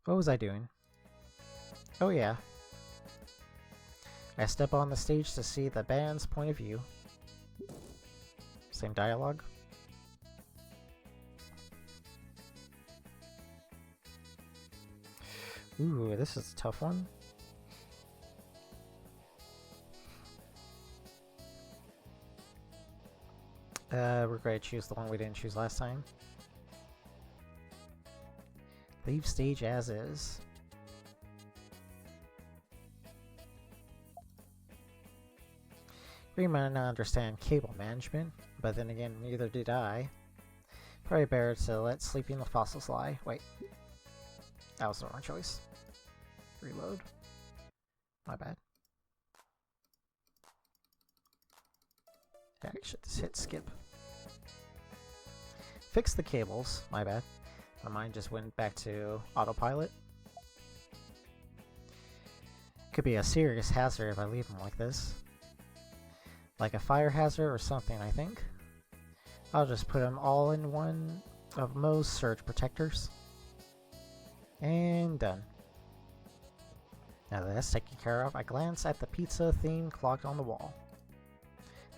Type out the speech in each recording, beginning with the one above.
What was I doing? Oh yeah. I step on the stage to see the band's point of view. Same dialogue. Ooh, this is a tough one. We're going to choose the one we didn't choose last time. Leave stage as is. We might not understand cable management, but then again, neither did I. Probably better to let sleeping the fossils lie. Wait. That was the wrong choice. Reload. My bad. Yeah, I should just hit skip. Fix the cables. My bad. My mind just went back to autopilot. Could be a serious hazard if I leave them like this. Like a fire hazard or something, I think. I'll just put them all in one of Mo's surge protectors. And done. Now that that's taken care of, I glance at the pizza theme clock on the wall.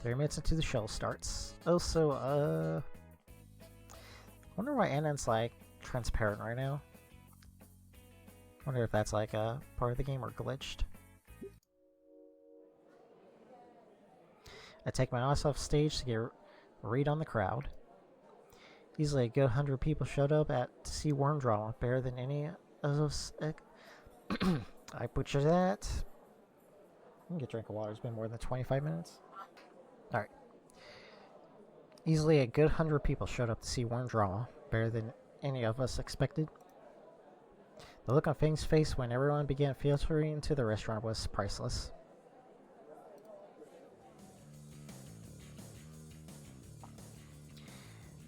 3 minutes into the show starts. Also, wonder why Annan's like transparent right now. Wonder if that's like a part of the game or glitched. I take my eyes off stage to get a read on the crowd. Easily a good 100 people showed up to see Worm Drama, better than any of those. I butchered that. I can get a drink of water. It's been more than 25 minutes. Alright. Easily a good 100 people showed up to see Worm Drama, better than any of us expected. The look on Fang's face when everyone began filtering into the restaurant was priceless.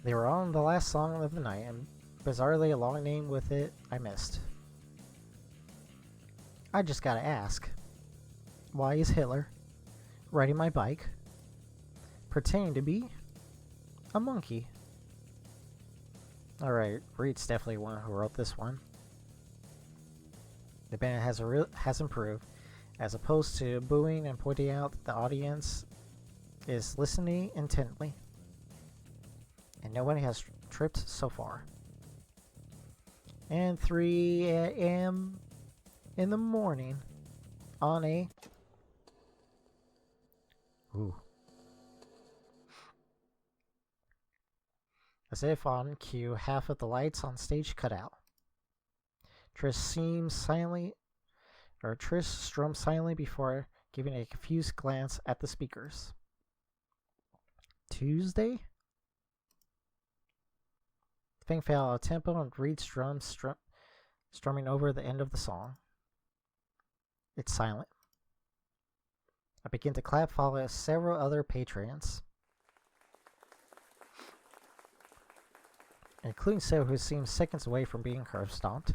They were on the last song of the night, and bizarrely a long name with it I missed. I just gotta ask, why is Hitler riding my bike, pretending to be a monkey? Alright, Reed's definitely one who wrote this one. The band has improved, as opposed to booing and pointing out that the audience is listening intently. And nobody has tripped so far. And 3 a.m. in the morning on a... Ooh. As if on cue, half of the lights on stage cut out. Trish strummed silently before giving a confused glance at the speakers. Tuesday? The thing fell out of tempo and Reed's drums strumming over the end of the song. It's silent. I begin to clap, followed by several other patrons, including Sarah, who seems seconds away from being curb stomped.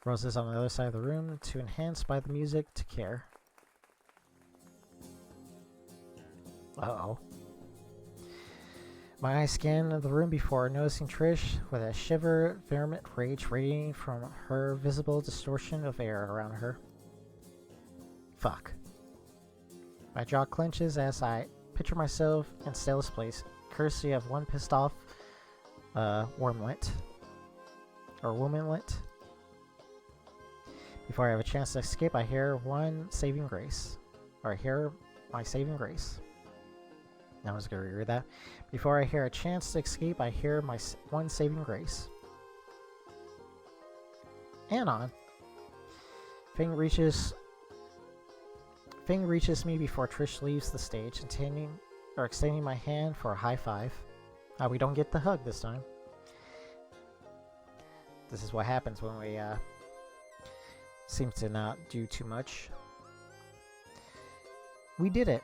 Rose is on the other side of the room, too enhanced by the music to care. Uh-oh. My eyes scan the room before noticing Trish with a shiver, vehement rage radiating from her visible distortion of air around her. Fuck. My jaw clenches as I picture myself in Stella's place, courtesy of one pissed off wormlet. Or womanlet. Before I have a chance to escape, I hear one saving grace. Or I hear my saving grace. Now I was going to reread that. Before I hear a chance to escape, I hear my one saving grace. Anon. Fang reaches me before Trish leaves the stage, extending my hand for a high five. We don't get the hug this time. This is what happens when we seem to not do too much. We did it.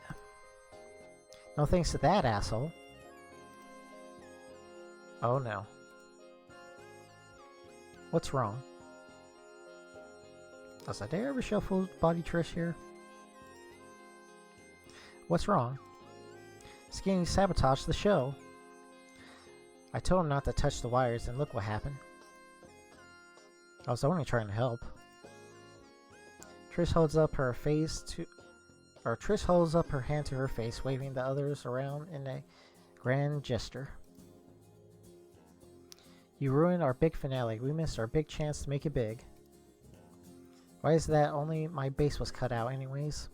No thanks to that asshole. Oh no. What's wrong? Did I ever show full body Trish here? What's wrong? Skinny sabotaged the show. I told him not to touch the wires, and look what happened. I was only trying to help. Trish holds up her hand to her face, waving the others around in a grand gesture. You ruined our big finale. We missed our big chance to make it big. Why is that only my base was cut out anyways?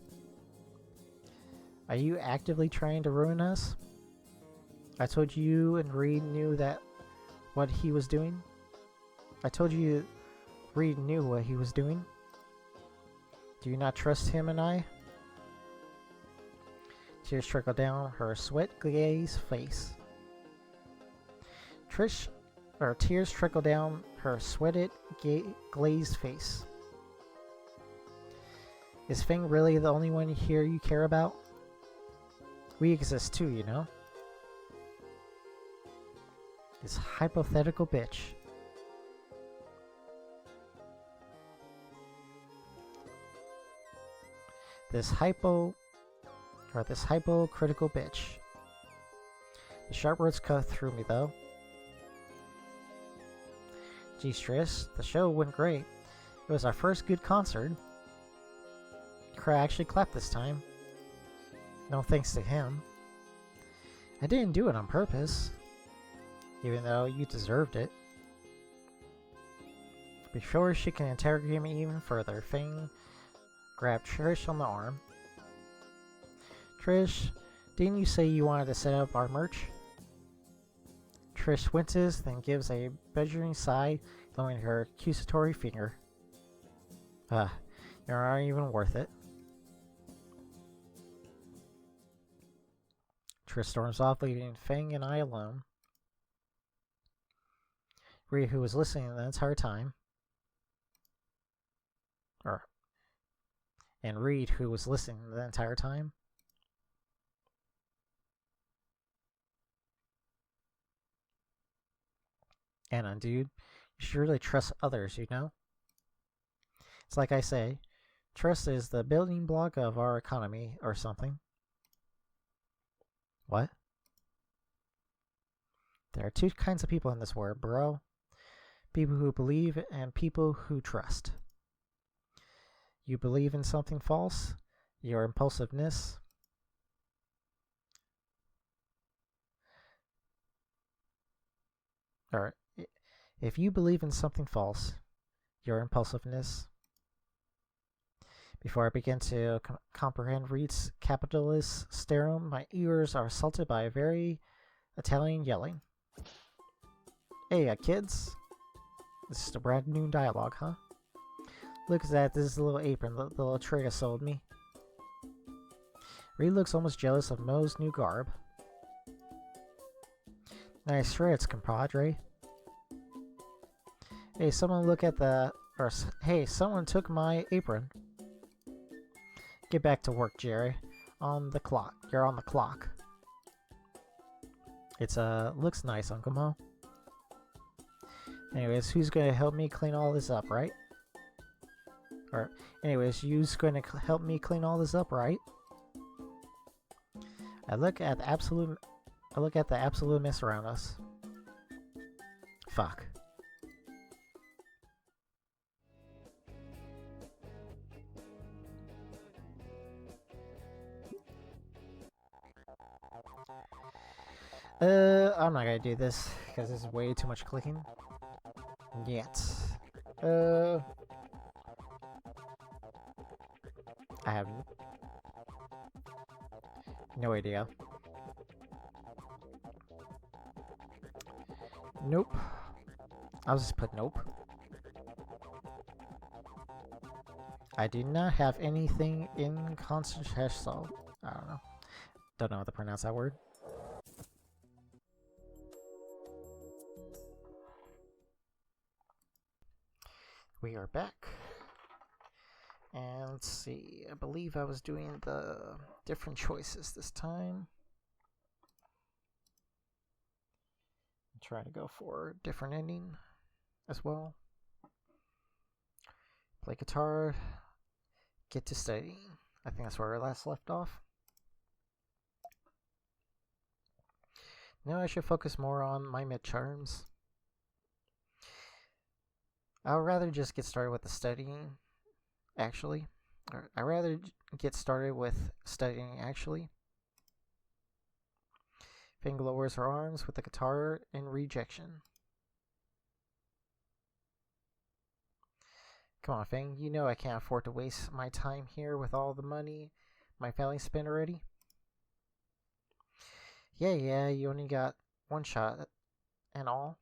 Are you actively trying to ruin us? I told you and Reed knew what he was doing. I told you Reed knew what he was doing. Do you not trust him and I? Tears trickle down her sweat-glazed face. Tears trickle down her sweated, glazed face. Is Feng really the only one here you care about? We exist too, you know? This hypothetical bitch. This hypocritical bitch. The sharp words cut through me though. Gee, Trish, the show went great. It was our first good concert. The crowd actually clapped this time. No thanks to him. I didn't do it on purpose, even though you deserved it. Before she can interrogate me even further, Feng grabbed Trish on the arm. Trish, didn't you say you wanted to set up our merch? Trish winces, then gives a badgering sigh, lowering her accusatory finger. You're not even worth it. Trish storms off, leaving Feng and I alone. Reed, who was listening the entire time, Anna, dude, you should really trust others, you know? It's like I say, trust is the building block of our economy or something. What? There are two kinds of people in this world, bro. People who believe and people who trust. You believe in something false, your impulsiveness. Or if you believe in something false, your impulsiveness. Before I begin to comprehend Reed's capitalist stereotype, my ears are assaulted by a very Italian yelling. Hey, kids. This is a brand new dialogue, huh? Look at that, this is a little apron the little Trigger sold me. Reed looks almost jealous of Mo's new garb. Nice shreds, compadre. Hey, someone took my apron. Get back to work, Jerry. On the clock. You're on the clock. It's looks nice, Uncle Mo. Anyways, who's gonna help me clean all this up, right? Anyways, you's gonna help me clean all this up, right? I look at the absolute mess around us. Fuck. I'm not gonna do this because this is way too much clicking. Yet. I have no idea. Nope. I'll just put nope. I do not have anything in concentration, so I don't know. Don't know how to pronounce that word. We are back. And let's see, I believe I was doing the different choices this time. Try to go for a different ending as well. Play guitar, get to studying. I think that's where I last left off. Now I should focus more on my mid-charms. I'd rather just get started with the studying, actually. Or I'd rather get started with studying, actually. Fang lowers her arms with the guitar in rejection. Come on, Fang, you know I can't afford to waste my time here with all the money my family spent already. Yeah, you only got one shot and all.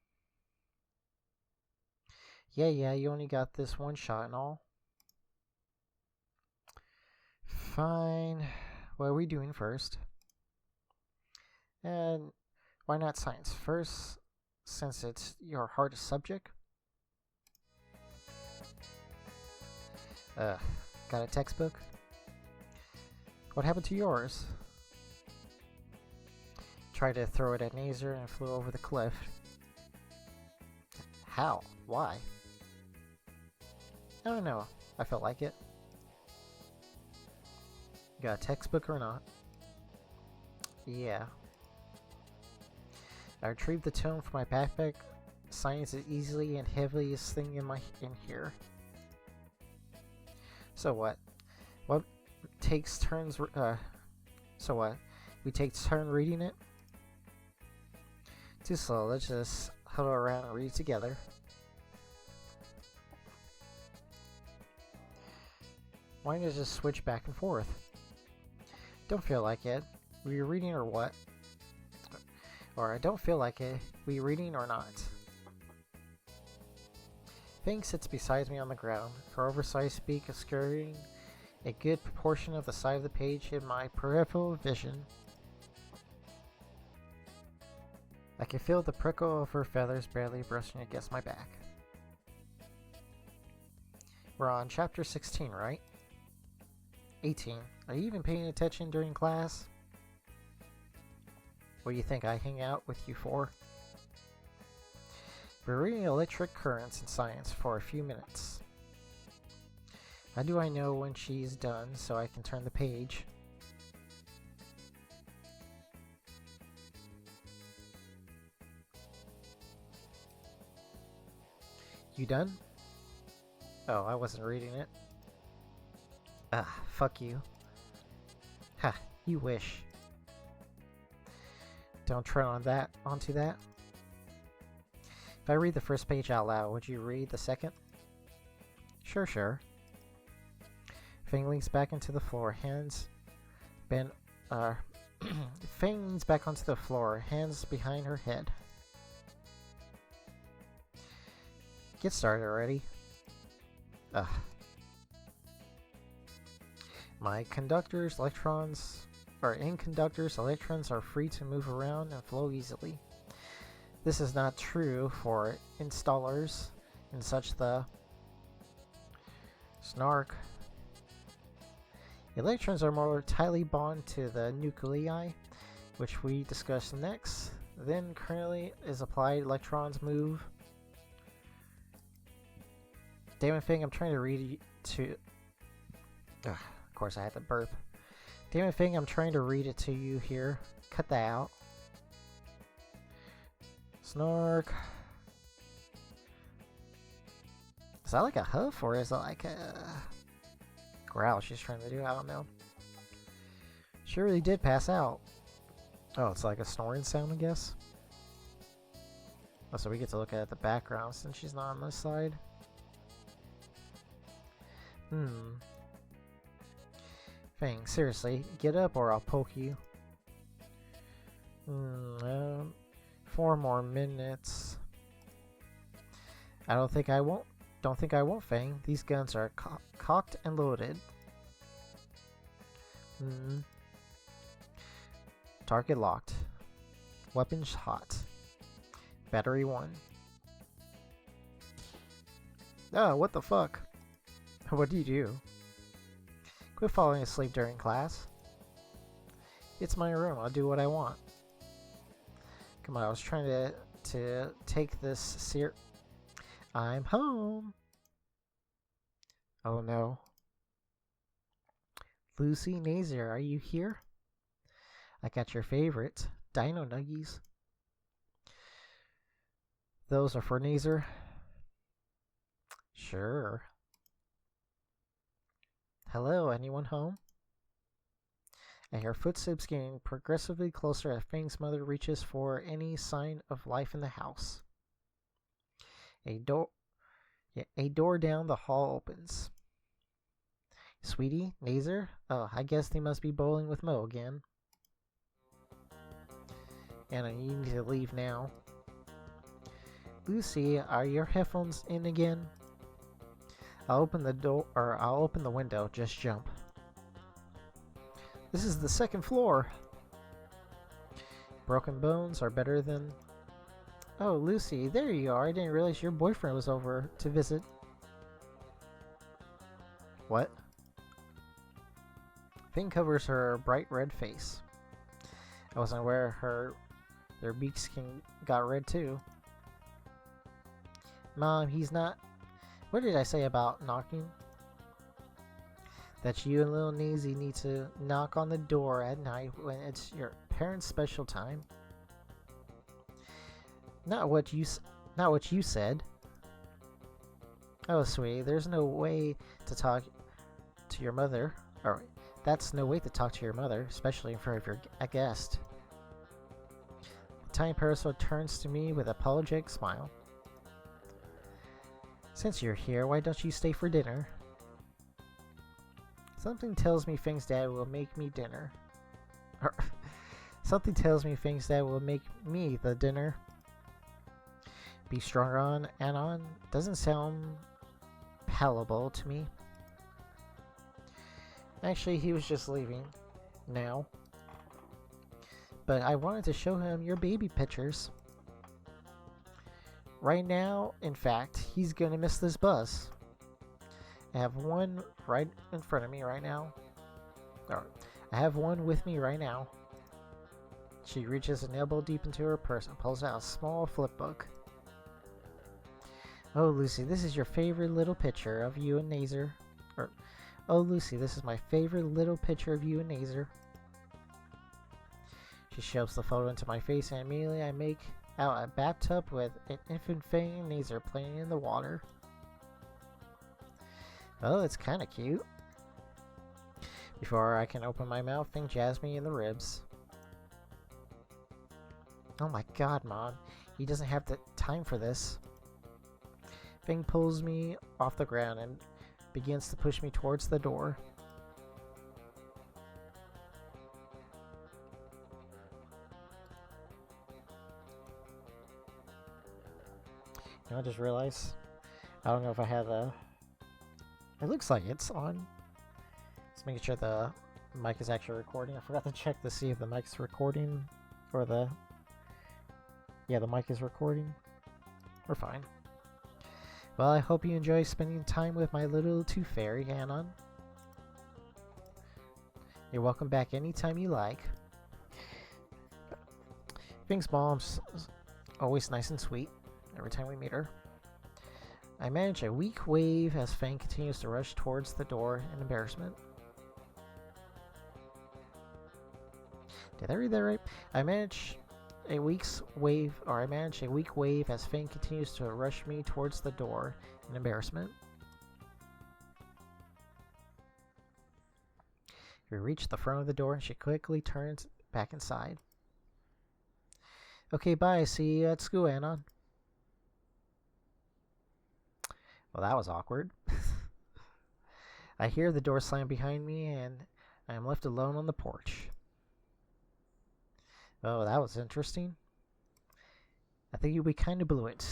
Yeah, you only got this one shot and all. Fine. What are we doing first? And why not science first, since it's your hardest subject? Got a textbook? What happened to yours? Tried to throw it at Nazer and flew over the cliff. How? Why? I don't know. I felt like it. Got a textbook or not? Yeah. I retrieved the tome from my backpack. Science is easily and heaviest thing in here. So what? What takes turns? So what? We take turn reading it. Too slow. Let's just huddle around and read together. Why not just switch back and forth? Don't feel like it. Were you reading or what? Or I don't feel like it. Were you reading or not? Fang sits beside me on the ground, her oversized beak obscuring a good proportion of the side of the page in my peripheral vision. I can feel the prickle of her feathers barely brushing against my back. We're on chapter 16, right? 18. Are you even paying attention during class? What do you think I hang out with you for? We're reading electric currents in science for a few minutes. How do I know when she's done so I can turn the page? You done? Oh, I wasn't reading it. Ah, fuck you. Ha, you wish. Don't tread onto that. If I read the first page out loud, would you read the second? Sure. Fang leans back into the floor, hands bent. Fang leans back onto the floor, hands behind her head. Get started already. Ugh. In conductors, electrons are free to move around and flow easily. This is not true for installers in such the snark. Electrons are more tightly bonded to the nuclei, which we discuss next. Then currently is applied, electrons move. Damn it, Fang, I'm trying to read to... Ugh, of course I had to burp. Damn it, Fang, I'm trying to read it to you here. Cut that out. Snark. Is that like a huff or is it like a growl she's trying to do? I don't know. She really did pass out. Oh, it's like a snoring sound, I guess. Oh, so we get to look at the background since she's not on this side. Fang, seriously, get up or I'll poke you. 4 more minutes. Don't think I won't, Fang. These guns are cocked and loaded. Target locked. Weapons hot. Battery 1. Oh, what the fuck? What do you do? Quit falling asleep during class. It's my room. I'll do what I want. Come on, I was trying to take this I'm home. Oh no. Lucy, Nazer, are you here? I got your favorite, Dino Nuggies. Those are for Nazer. Sure. Hello, anyone home? I hear footsteps getting progressively closer as Fang's mother reaches for any sign of life in the house. A door down the hall opens. Sweetie, Nazer? Oh, I guess they must be bowling with Mo again. Anna, you need to leave now. Lucy, are your headphones in again? I'll open the door, or I'll open the window. Just jump. This is the second floor. Broken bones are better than... Oh, Lucy, there you are. I didn't realize your boyfriend was over to visit. What? Thing covers her bright red face. I wasn't aware their beaks got red too. Mom, he's not... What did I say about knocking? That you and little Nazy need to knock on the door at night when it's your parents' special time. Not what you said. Oh, sweetie, there's no way to talk to your mother. Or that's no way to talk to your mother, especially in front of a guest. The tiny parasol turns to me with an apologetic smile. Since you're here, why don't you stay for dinner? Something tells me Fang's dad will make me dinner. Or, something tells me Fang's dad will make me the dinner. Be stronger on Anon doesn't sound palatable to me. Actually, he was just leaving now. But I wanted to show him your baby pictures. Right now, in fact, he's gonna miss this bus. I have one right in front of me right now. Or, I have one with me right now. She reaches an elbow deep into her purse and pulls out a small flip book. Oh, Lucy, this is your favorite little picture of you and Nazer. Or, oh, Lucy, this is my favorite little picture of you and Nazer. She shoves the photo into my face, and immediately I make out a bathtub with an infant Fang and Nazer playing in the water. Oh, it's kind of cute. Before I can open my mouth, Fang jabs me in the ribs. Oh my god, Mom. He doesn't have the time for this. Fang pulls me off the ground and begins to push me towards the door. You know, I just realized, I don't know if I have a... It looks like it's on. Just making sure the mic is actually recording. I forgot to check to see if the mic's recording, or the... Yeah, the mic is recording. We're fine. Well, I hope you enjoy spending time with my little tooth fairy, Anon. You're welcome back anytime you like. Fang's mom's always nice and sweet every time we meet her. I manage a weak wave as Fang continues to rush towards the door in embarrassment. Did I read that right? I manage a weak wave as Fang continues to rush me towards the door in embarrassment. We reach the front of the door and she quickly turns back inside. Okay, bye. See you at school, Anon. Well, that was awkward. I hear the door slam behind me and I am left alone on the porch. Oh, that was interesting. I think we kind of blew it.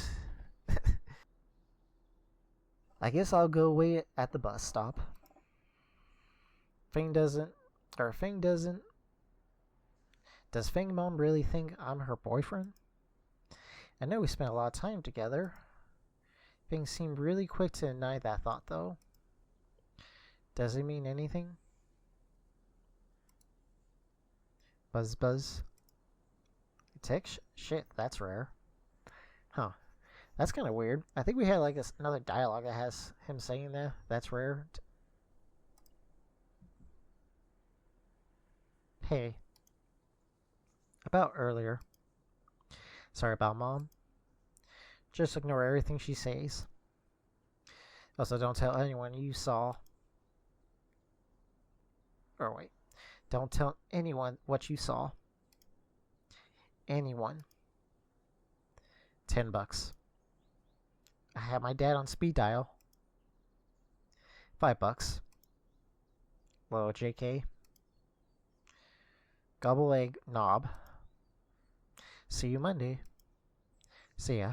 I guess I'll go wait at the bus stop. Does Fang Mom really think I'm her boyfriend? I know we spent a lot of time together. Fang seemed really quick to deny that thought, though. Does it mean anything? Buzz buzz. Text? Shit, that's rare. Huh. That's kind of weird. I think we had like another dialogue that has him saying that. That's rare. Hey. About earlier. Sorry about Mom. Just ignore everything she says. Also, don't tell anyone you saw. Or wait. Don't tell anyone what you saw. Anyone. $10. I had my dad on speed dial. $5. Little JK. Gobble egg knob. See you Monday. See ya.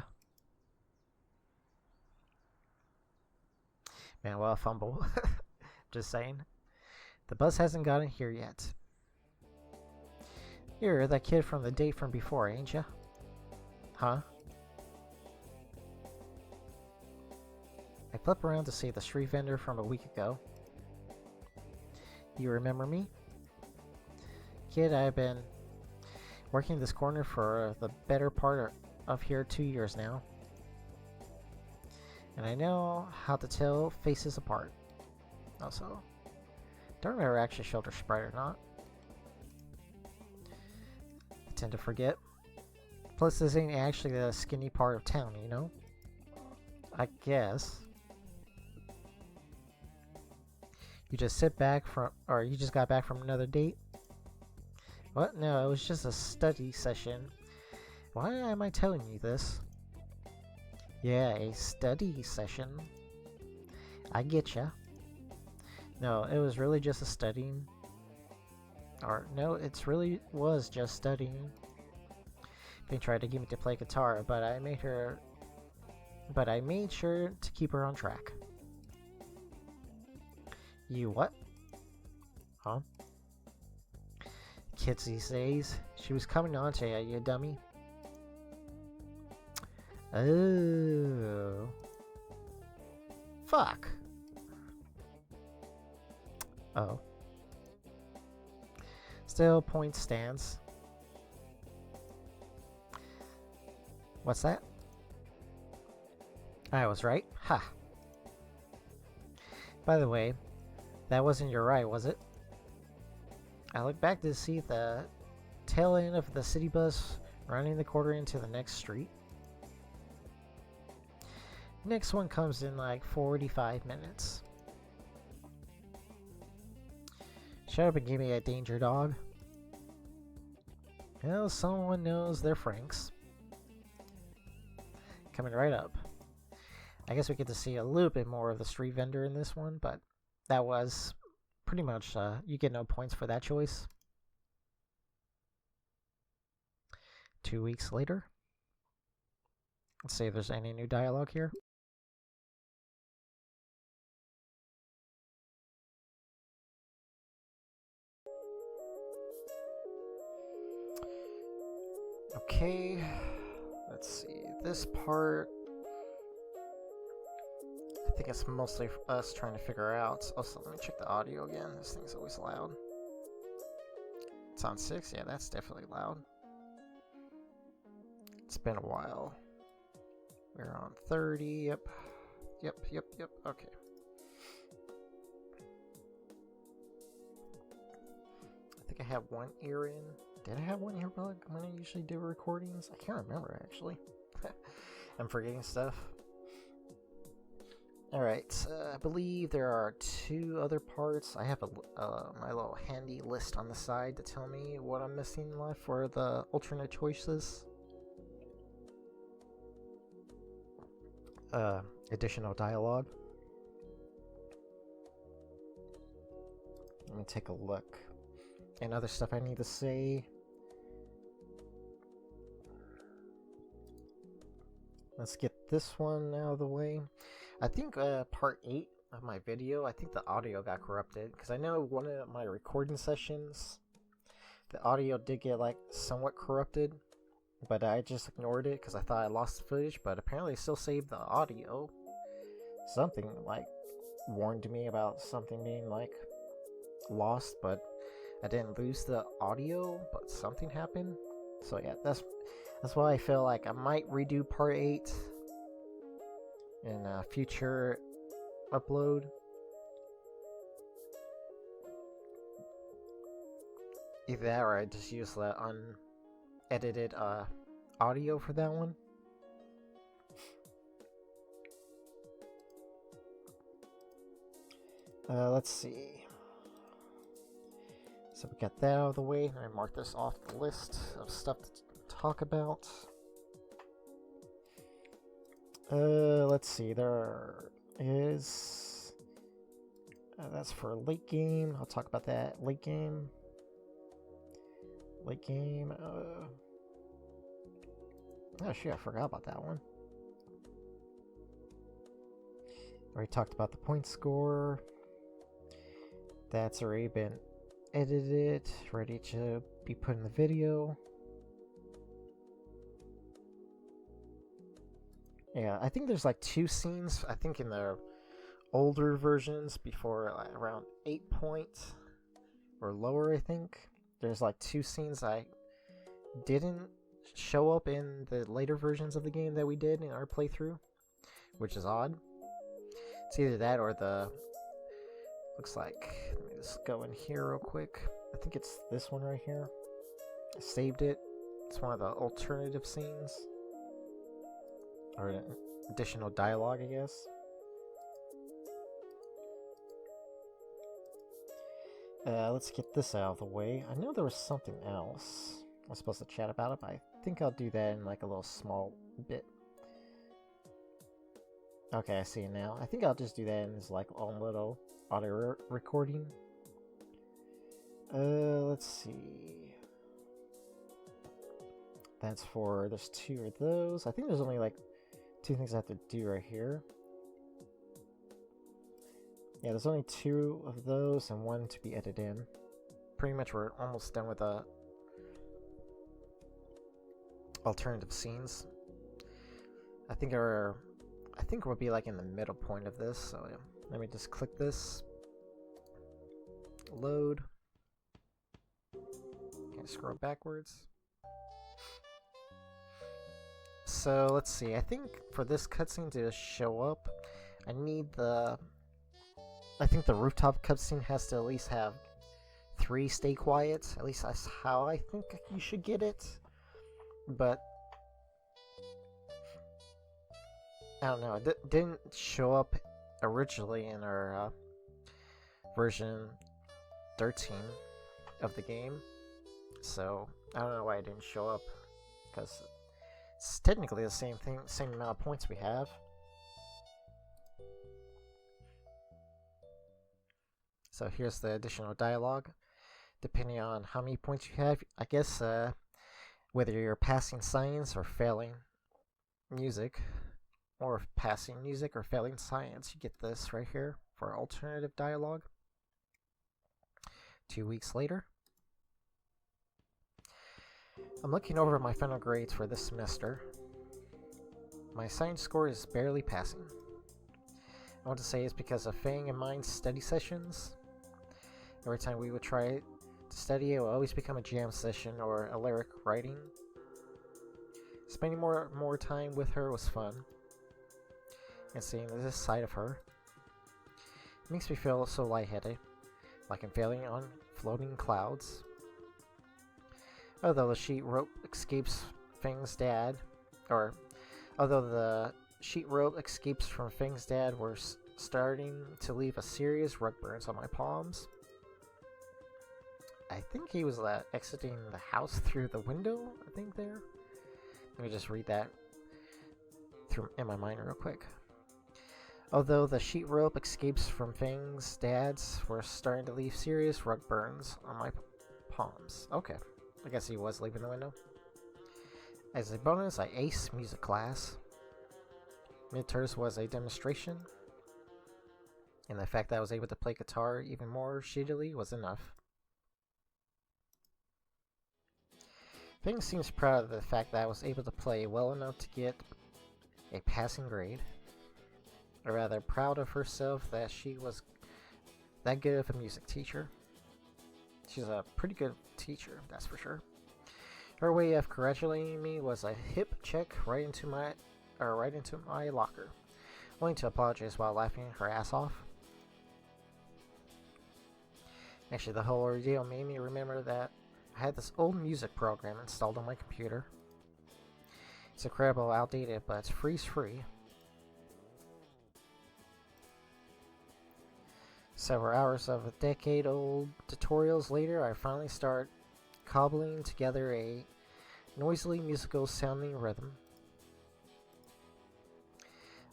Man, well, fumble. Just saying. The bus hasn't gotten here yet. You're that kid from the date from before, ain't ya? Huh? I flip around to see the street vendor from a week ago. You remember me? Kid, I've been working this corner for the better part of here 2 years now. And I know how to tell faces apart. Also, don't remember actually shoulder sprite or not. I tend to forget. Plus, this ain't actually the skinny part of town, you know? I guess. You just sit back from, or you just got back from another date? What? No, it was just a study session. Why am I telling you this? Yeah, a study session. I getcha. No, it was really just a studying. Or, no, it's really was just studying. They tried to get me to play guitar, but I made sure to keep her on track. You what? Huh? Kids these days. She was coming on to you dummy. Oh. Fuck. Oh. Still, point stands. What's that? I was right. Ha. By the way, that wasn't your right, was it? I look back to see the tail end of the city bus running the corner into the next street. Next one comes in like 45 minutes. Shut up and give me a danger dog. Well, someone knows their Franks. Coming right up. I guess we get to see a little bit more of the street vendor in this one, but that was pretty much, you get no points for that choice. 2 weeks later. Let's see if there's any new dialogue here. Okay, let's see, this part, I think it's mostly us trying to figure out. Also, let me check the audio again. This thing's always loud. It's on 6? Yeah, that's definitely loud. It's been a while. We're on 30, yep. Yep, okay. I think I have one ear in. Did I have one earbud when I usually do recordings? I can't remember, actually. I'm forgetting stuff. Alright, I believe there are 2 other parts. I have my little handy list on the side to tell me what I'm missing left for the alternate choices. Additional dialogue. Let me take a look. And other stuff I need to say. Let's get this one out of the way. I think part 8 of my video, I think the audio got corrupted. Because I know one of my recording sessions, the audio did get like somewhat corrupted. But I just ignored it because I thought I lost the footage. But apparently it still saved the audio. Something like warned me about something being like lost. But I didn't lose the audio. But something happened. So yeah, that's why I feel like I might redo part 8 in a future upload. Either that or I just use the unedited audio for that one. Let's see. So we got that out of the way. Let me mark this off the list of stuff to talk about. Let's see. There is... that's for late game. I'll talk about that late game. Late game. Oh shit, I forgot about that one. Already talked about the point score. That's already been edited, ready to be put in the video. Yeah, I think there's like 2 scenes, I think in the older versions before like around 8 points or lower, I think. There's like 2 scenes I didn't show up in the later versions of the game that we did in our playthrough, which is odd. It's either that or the... looks like... let me just go in here real quick. I think it's this one right here. I saved it. It's one of the alternative scenes. Or additional dialogue, I guess. Let's get this out of the way. I know there was something else I was supposed to chat about it, but I think I'll do that in like a little small bit. Okay, I see it now. I think I'll just do that in this like own little audio recording. Let's see. That's for, there's 2 of those. I think there's only like 2 things I have to do right here. Yeah, there's only 2 of those and 1 to be edited in. Pretty much we're almost done with the alternative scenes. I think we'll be like in the middle point of this, so yeah. Let me just click this. Load. Okay, scroll backwards. So let's see, I think for this cutscene to show up, I think the rooftop cutscene has to at least have 3 stay quiet. At least that's how I think you should get it. But I don't know, it didn't show up originally in our version 13 of the game. So I don't know why it didn't show up, because it's technically the same thing, same amount of points we have. So here's the additional dialogue. Depending on how many points you have, I guess whether you're passing science or failing music, or passing music or failing science, you get this right here for alternative dialogue. 2 weeks later. I'm looking over my final grades for this semester. My science score is barely passing. I want to say it's because of Fang and mine's study sessions. Every time we would try to study, it would always become a jam session or a lyric writing. Spending more time with her was fun. And seeing this side of her makes me feel so lightheaded, like I'm sailing on floating clouds. Although the sheet rope escapes Fang's dad, although the sheet rope escapes from Fang's dad were starting to leave a serious rug burns on my palms. I think he was exiting the house through the window, I think there. Let me just read that through in my mind real quick. Although the sheet rope escapes from Fang's dad's were starting to leave serious rug burns on my palms. Okay, I guess he was leaving the window. As a bonus, I aced music class. Midterms was a demonstration, and the fact that I was able to play guitar even more shittily was enough. Fang seems proud of the fact that I was able to play well enough to get a passing grade. Or rather, proud of herself that she was that good of a music teacher. She's a pretty good teacher, that's for sure. Her way of congratulating me was a hip check right into my locker, only to apologize while laughing her ass off. Actually, the whole ordeal made me remember that I had this old music program installed on my computer. It's incredible, outdated, but it's freeze-free. Several hours of decade-old tutorials later, I finally start cobbling together a noisily musical sounding rhythm.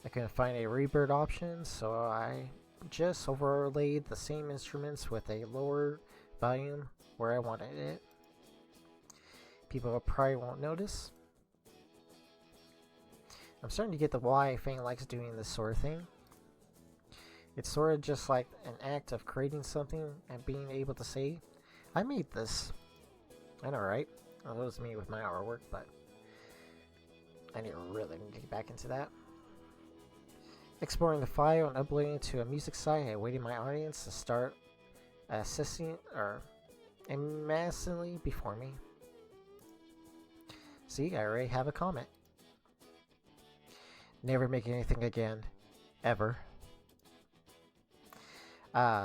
I couldn't find a rebirth option, so I just overlaid the same instruments with a lower volume where I wanted it. People probably won't notice. I'm starting to get the why Fang likes doing this sort of thing. It's sort of just like an act of creating something and being able to say, I made this. I know, right? Well, that was me with my artwork, but I really need to get back into that. Exploring the file and uploading to a music site, I waited my audience to start assessing or massively before me. See, I already have a comment. Never make anything again. Ever.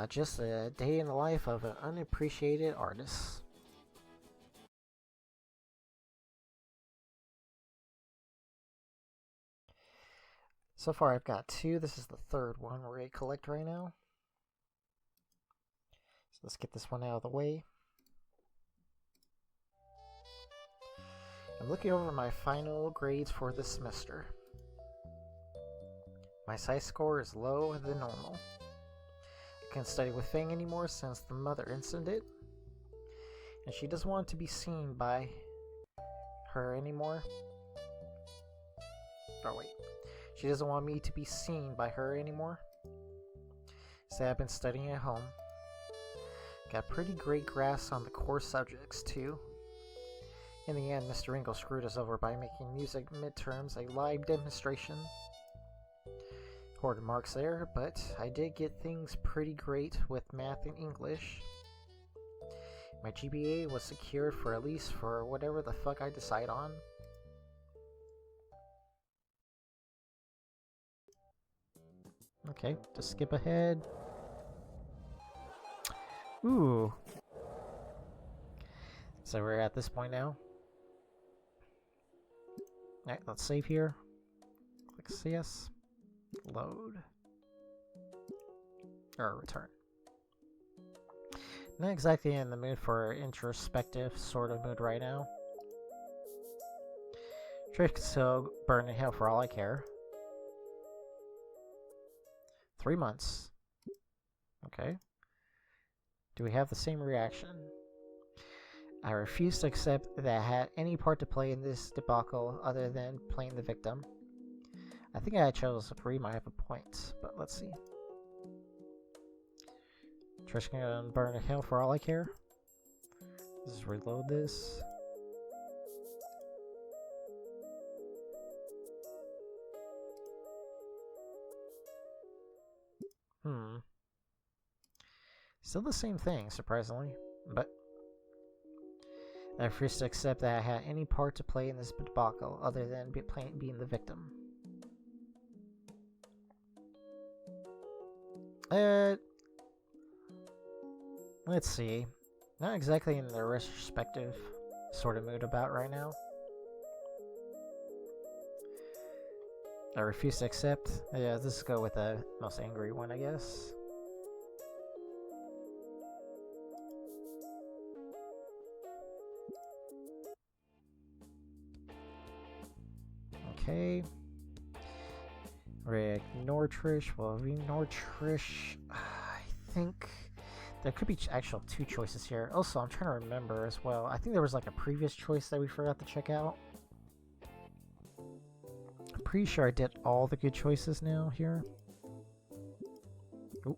Just a day in the life of an unappreciated artist. So far I've got 2. This is the 3rd one we're going to collect right now. So let's get this one out of the way. I'm looking over my final grades for this semester. My science score is lower than normal. I can't study with Fang anymore since the mother incident, and she doesn't want to be seen by her anymore. Oh wait, she doesn't want me to be seen by her anymore. So I've been studying at home. Got pretty great grasp on the core subjects too. In the end, Mr. Ringo screwed us over by making music midterms a live demonstration. Hoarded marks there, but I did get things pretty great with math and English. My GPA was secured for at least for whatever the fuck I decide on. Okay, just skip ahead. Ooh. So we're at this point now. Alright, let's save here. Click CS. Load. Or return. Not exactly in the mood for introspective sort of mood right now. Trish can still burn in hell for all I care. 3 months. Okay. Do we have the same reaction? I refuse to accept that I had any part to play in this debacle other than playing the victim. I think I chose Bree might have a point, but let's see. Trish can burn in hell for all I care. Let's just reload this. Still the same thing, surprisingly, but I refuse to accept that I had any part to play in this debacle other than being the victim. Let's see. Not exactly in the retrospective sort of mood about right now. I refuse to accept. Yeah, let's go with the most angry one, I guess. Okay. We ignore Trish. Well, we ignore Trish. I think there could be actual 2 choices here. Also, I'm trying to remember as well. I think there was like a previous choice that we forgot to check out. I'm pretty sure I did all the good choices now here. Ooh.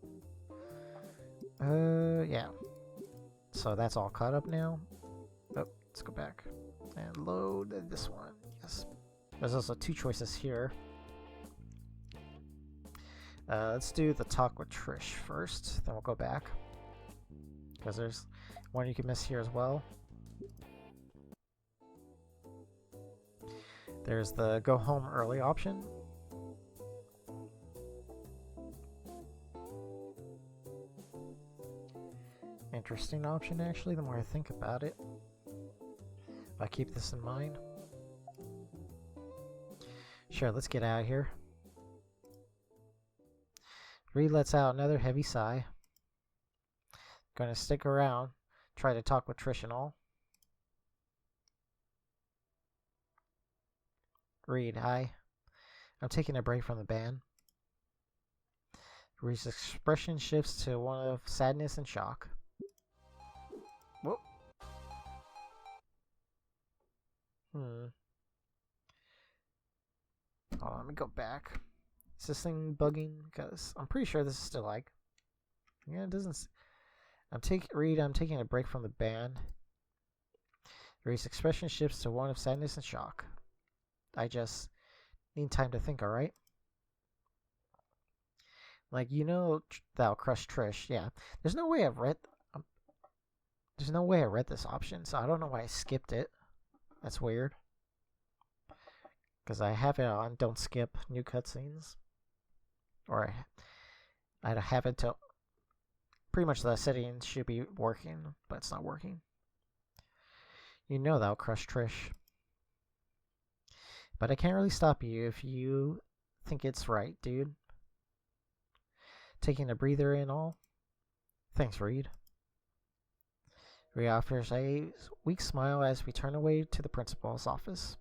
Yeah. So that's all caught up now. Oh, let's go back and load this one. Yes. There's also 2 choices here. Let's do the talk with Trish first, then we'll go back. Because there's one you can miss here as well. There's the go home early option. Interesting option, actually, the more I think about it. If I keep this in mind. Sure, let's get out of here. Reed lets out another heavy sigh. Gonna stick around, try to talk with Trish and all. Reed, hi. I'm taking a break from the band. Reed's expression shifts to one of sadness and shock. Whoop. Hold on, let me go back. Is this thing bugging? Because I'm pretty sure this is still like... Yeah, it doesn't... I'm taking a break from the band. Reed's expression shifts to one of sadness and shock. I just need time to think, alright? Like, you know, thou crushed Trish. Yeah. There's no way I read this option, so I don't know why I skipped it. That's weird. Because I have it on don't skip new cutscenes. Or I have it till... Pretty much the settings should be working, but it's not working. You know thou crushed Trish. But I can't really stop you if you think it's right, dude. Taking a breather and all. Thanks, Reed. Reed offers a weak smile as we turn away to the principal's office.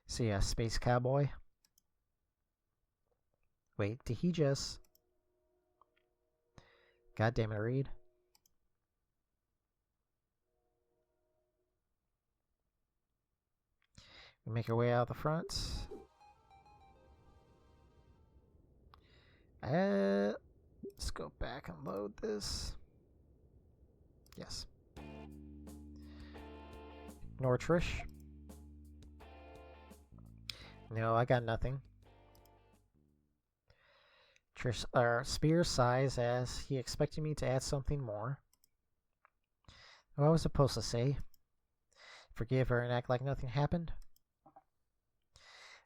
See ya, space cowboy. Wait, did he just... God damn it, Reed. We make our way out the front. Let's go back and load this. Yes. Ignore Trish. No, I got nothing. Trish, Spears sighs as he expected me to add something more. What was I supposed to say? Forgive her and act like nothing happened?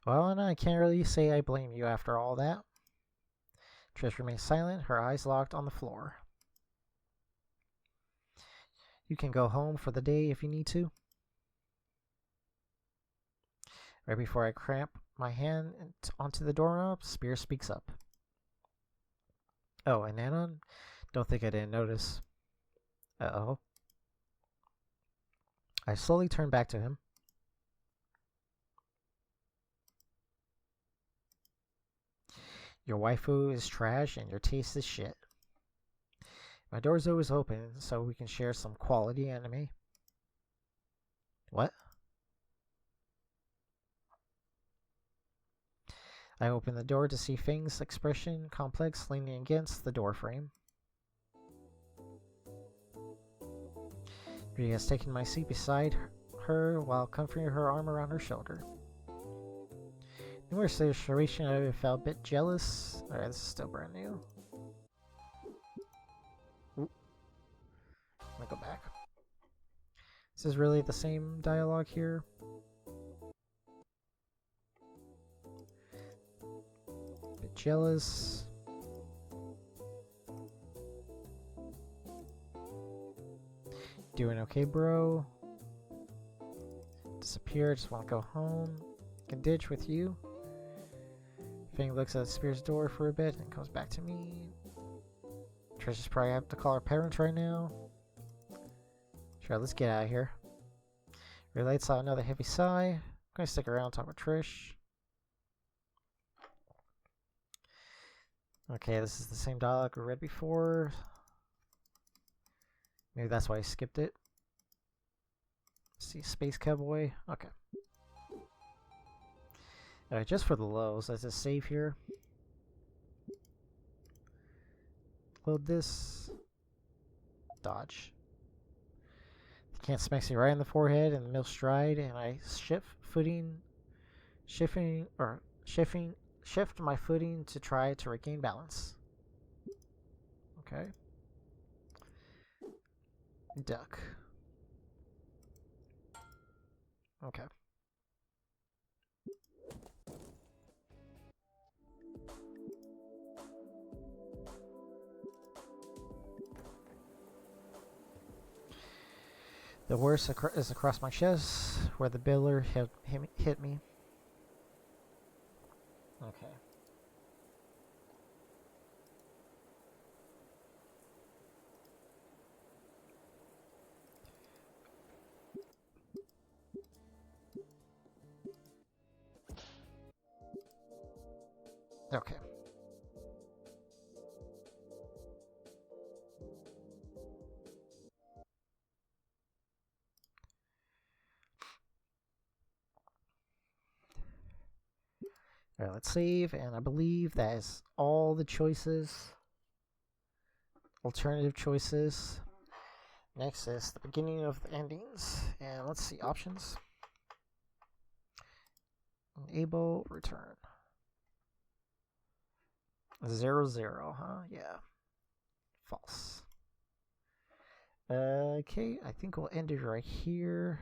Well, and I can't really say I blame you after all that. Trish remains silent, her eyes locked on the floor. You can go home for the day if you need to. Right before I cramp my hand onto the doorknob, Spears speaks up. Oh, and Anon? Don't think I didn't notice. Uh-oh. I slowly turn back to him. Your waifu is trash and your taste is shit. My door's always open so we can share some quality anime. What? I open the door to see Fang's expression complex leaning against the doorframe. Rhea has taken my seat beside her while comforting her arm around her shoulder. Numerous situation I felt a bit jealous. Alright, this is still brand new. Oop. Let me go back. This is really the same dialogue here. Bit jealous. Doing okay, bro? Disappear, just want to go home. Can ditch with you. Fang looks at Spears' door for a bit and comes back to me. Trish's probably have to call her parents right now. Sure, let's get out of here. Relates out another heavy sigh. I'm gonna stick around and talk with Trish. Okay, this is the same dialogue we read before. Maybe that's why I skipped it. Let's see, Space Cowboy. Okay. Alright, just for the lows, let's just save here. Load this. Dodge. The can smacks me right in the forehead and the middle stride, and I shift my footing to try to regain balance. Okay. Duck. Okay. The worst is across my chest, where the biller hit me. Okay. Okay. Alright, let's save, and I believe that is all the choices. Alternative choices. Next is the beginning of the endings, and let's see options. Enable return. 0, huh? Yeah. False. Okay, I think we'll end it right here.